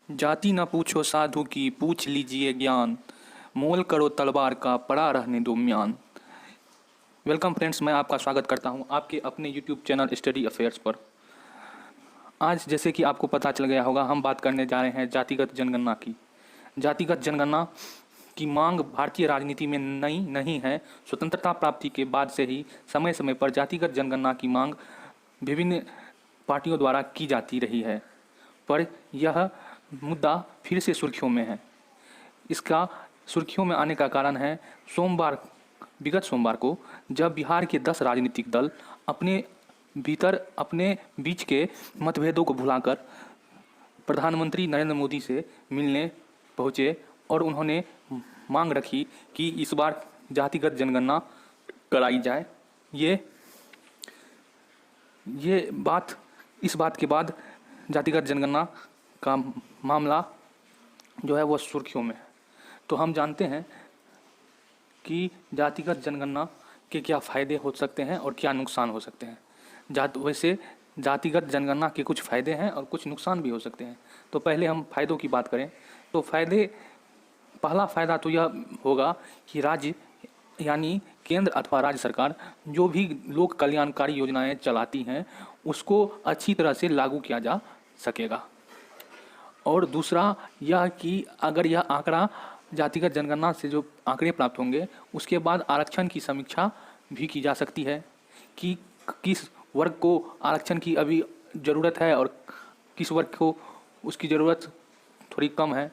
जाति न पूछो साधु की, पूछ लीजिए ज्ञान। मोल करो तलवार का, पड़ा रहने दो म्यान। वेलकम फ्रेंड्स, मैं आपका स्वागत करता हूं आपके अपने यूट्यूब चैनल स्टडी अफेयर्स पर। आज जैसे कि आपको पता चल गया होगा, हम बात करने जा रहे हैं जातिगत जनगणना की। जातिगत जनगणना की मांग भारतीय राजनीति में नई नहीं है। स्वतंत्रता प्राप्ति के बाद से ही समय समय पर जातिगत जनगणना की मांग विभिन्न पार्टियों द्वारा की जाती रही है, पर यह मुद्दा फिर से सुर्खियों में है। इसका सुर्खियों में आने का कारण है विगत सोमवार को जब बिहार के 10 राजनीतिक दल अपने बीच के मतभेदों को भुलाकर प्रधानमंत्री नरेंद्र मोदी से मिलने पहुंचे और उन्होंने मांग रखी कि इस बार जातिगत जनगणना कराई जाए। इस बात के बाद जातिगत जनगणना का मामला जो है वो सुर्खियों में है। तो हम जानते हैं कि जातिगत जनगणना के क्या फ़ायदे हो सकते हैं और क्या नुकसान हो सकते हैं। वैसे जातिगत जनगणना के कुछ फ़ायदे हैं और कुछ नुकसान भी हो सकते हैं। तो पहले हम फ़ायदों की बात करें तो पहला फ़ायदा तो यह होगा कि राज्य यानी केंद्र अथवा राज्य सरकार जो भी लोक कल्याणकारी योजनाएं चलाती हैं उसको अच्छी तरह से लागू किया जा सकेगा। और दूसरा यह कि अगर यह आंकड़ा जातिगत जनगणना से जो आंकड़े प्राप्त होंगे उसके बाद आरक्षण की समीक्षा भी की जा सकती है कि किस वर्ग को आरक्षण की अभी ज़रूरत है और किस वर्ग को उसकी ज़रूरत थोड़ी कम है।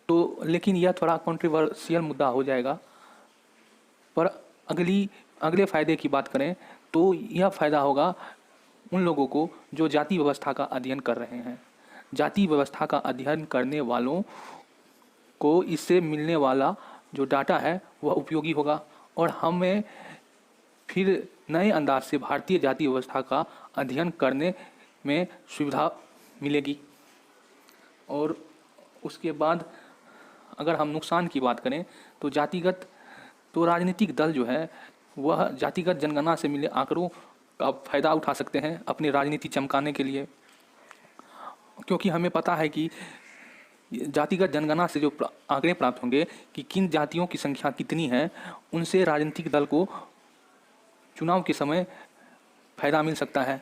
तो लेकिन यह थोड़ा कंट्रोवर्शियल मुद्दा हो जाएगा। पर अगले फ़ायदे की बात करें तो यह फ़ायदा होगा उन लोगों को जो जाति व्यवस्था का अध्ययन कर रहे हैं। जाति व्यवस्था का अध्ययन करने वालों को इससे मिलने वाला जो डाटा है वह उपयोगी होगा और हमें फिर नए अंदाज से भारतीय जाति व्यवस्था का अध्ययन करने में सुविधा मिलेगी। और उसके बाद अगर हम नुकसान की बात करें तो राजनीतिक दल जो है वह जातिगत जनगणना से मिले आंकड़ों का फ़ायदा उठा सकते हैं अपनी राजनीति चमकाने के लिए, क्योंकि हमें पता है कि जातिगत जनगणना से जो आंकड़े प्राप्त होंगे कि किन जातियों की संख्या कितनी है, उनसे राजनीतिक दल को चुनाव के समय फ़ायदा मिल सकता है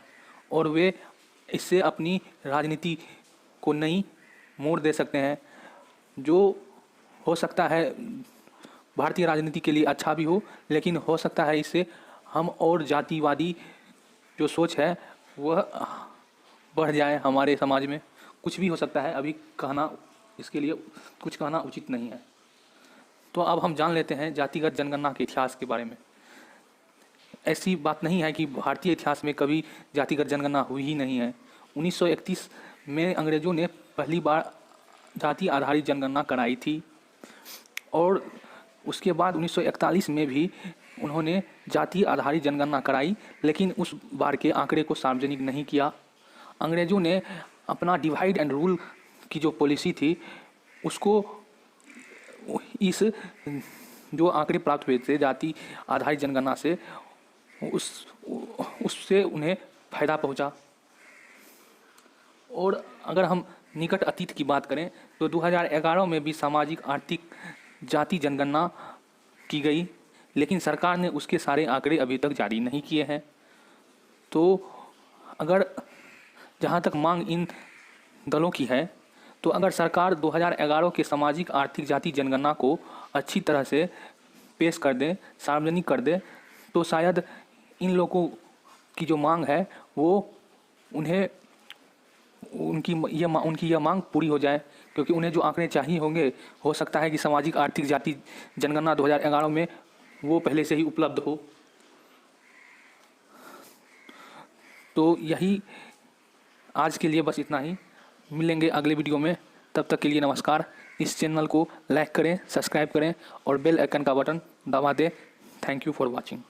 और वे इससे अपनी राजनीति को नई मोड़ दे सकते हैं, जो हो सकता है भारतीय राजनीति के लिए अच्छा भी हो, लेकिन हो सकता है इससे हम और जातिवादी जो सोच है वह बढ़ जाए हमारे समाज में। कुछ भी हो सकता है, अभी इसके लिए कुछ कहना उचित नहीं है। तो अब हम जान लेते हैं जातिगत जनगणना के इतिहास के बारे में। ऐसी बात नहीं है कि भारतीय इतिहास में कभी जातिगत जनगणना हुई ही नहीं है। 1931 में अंग्रेज़ों ने पहली बार जाति आधारित जनगणना कराई थी और उसके बाद 1941 में भी उन्होंने जाति आधारित जनगणना कराई, लेकिन उस बार के आंकड़े को सार्वजनिक नहीं किया। अंग्रेज़ों ने अपना डिवाइड एंड रूल की जो पॉलिसी थी उसको इस जो आंकड़े प्राप्त हुए थे जाति आधारित जनगणना से उससे उन्हें फ़ायदा पहुंचा। और अगर हम निकट अतीत की बात करें तो 2011 में भी सामाजिक आर्थिक जाति जनगणना की गई, लेकिन सरकार ने उसके सारे आंकड़े अभी तक जारी नहीं किए हैं। तो अगर जहाँ तक मांग इन दलों की है तो अगर सरकार 2011 के सामाजिक आर्थिक जाति जनगणना को अच्छी तरह से पेश कर दे, सार्वजनिक कर दे, तो शायद इन लोगों की जो मांग है वो उनकी यह मांग पूरी हो जाए, क्योंकि उन्हें जो आंकड़े चाहिए होंगे हो सकता है कि सामाजिक आर्थिक जाति जनगणना 2011 में वो पहले से ही उपलब्ध हो। तो यही आज के लिए बस इतना ही। मिलेंगे अगले वीडियो में, तब तक के लिए नमस्कार। इस चैनल को लाइक करें, सब्सक्राइब करें और बेल आइकन का बटन दबा दें। Thank you for watching.